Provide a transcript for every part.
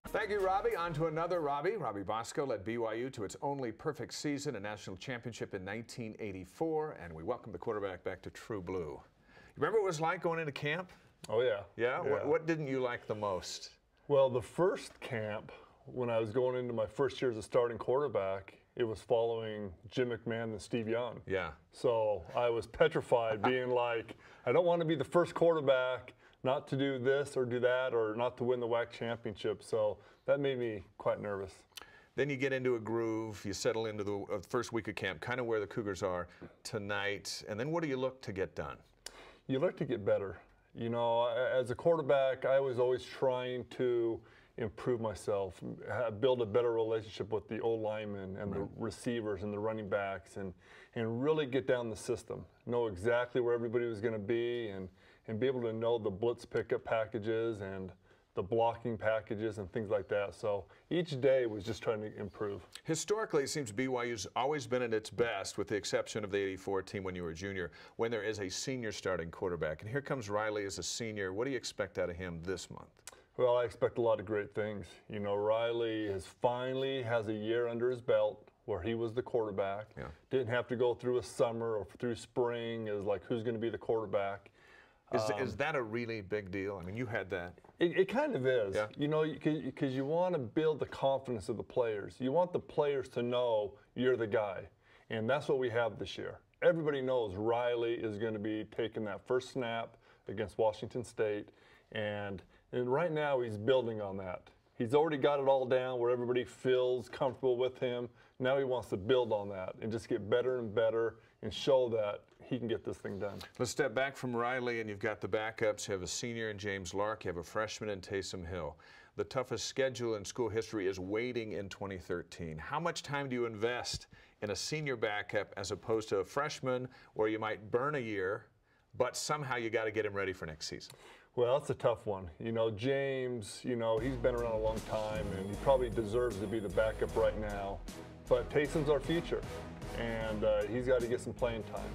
Thank you, Robbie. On to another Robbie. Robbie Bosco led BYU to its only perfect season, a national championship in 1984, and we welcome the quarterback back to True Blue. You remember what it was like going into camp? Oh, yeah. Yeah? What didn't you like the most? Well, the first camp, when I was going into my first year as a starting quarterback, it was following Jim McCann and Steve Young. Yeah. So I was petrified, being like, I don't want to be the first quarterback not to do this or do that or not to win the WAC championship. So that made me quite nervous. Then you get into a groove, you settle into the first week of camp, kind of where the Cougars are tonight, and then what do you look to get done? You look to get better. You know, as a quarterback, I was always trying to improve myself, build a better relationship with the O-linemen and the receivers and the running backs, and really get down the system, know exactly where everybody was going to be, and be able to know the blitz pickup packages and the blocking packages and things like that. So each day was just trying to improve. Historically, it seems BYU's always been at its best, with the exception of the '84 team when you were a junior, when there is a senior starting quarterback. And here comes Riley as a senior. What do you expect out of him this month? Well, I expect a lot of great things. You know, Riley finally has a year under his belt where he was the quarterback. Yeah. Didn't have to go through a summer or through spring as like who's going to be the quarterback. Is that a really big deal? I mean, you had that. It kind of is. Yeah. You know, because you want to build the confidence of the players. You want the players to know you're the guy. And that's what we have this year. Everybody knows Riley is going to be taking that first snap against Washington State. And right now he's building on that. He's already got it all down where everybody feels comfortable with him. Now he wants to build on that and just get better and better and show that he can get this thing done. Let's step back from Riley, and you've got the backups. You have a senior in James Lark. You have a freshman in Taysom Hill. The toughest schedule in school history is waiting in 2013. How much time do you invest in a senior backup as opposed to a freshman where you might burn a year, but somehow you got to get him ready for next season? Well, that's a tough one. You know, James, you know, he's been around a long time, and he probably deserves to be the backup right now. But Taysom's our future, and he's got to get some playing time.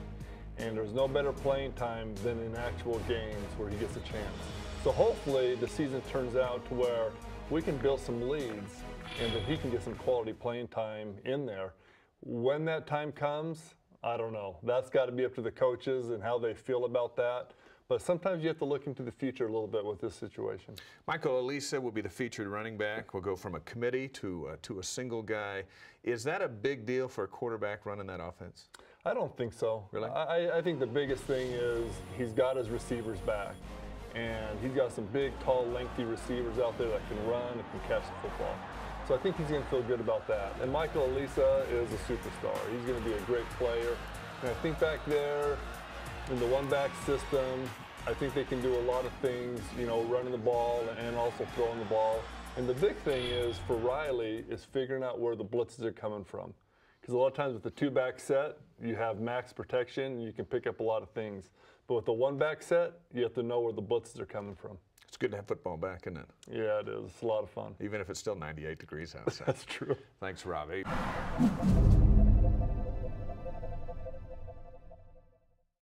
And there's no better playing time than in actual games where he gets a chance. So hopefully the season turns out to where we can build some leads and that he can get some quality playing time in there. When that time comes, I don't know. That's got to be up to the coaches and how they feel about that. But sometimes you have to look into the future a little bit with this situation. Michael Elisa will be the featured running back. We'll go from a committee to a single guy. Is that a big deal for a quarterback running that offense? I don't think so. Really? I think the biggest thing is he's got his receivers back. And he's got some big, tall, lengthy receivers out there that can run and can catch the football. So I think he's going to feel good about that. And Michael Elisa is a superstar. He's going to be a great player. And I think back there, in the one-back system, I think they can do a lot of things, you know, running the ball and also throwing the ball. And the big thing is for Riley is figuring out where the blitzes are coming from. Because a lot of times with the two-back set, you have max protection and you can pick up a lot of things. But with the one-back set, you have to know where the blitzes are coming from. It's good to have football back, isn't it? Yeah, it is. It's a lot of fun. Even if it's still 98 degrees outside. That's true. Thanks, Robbie.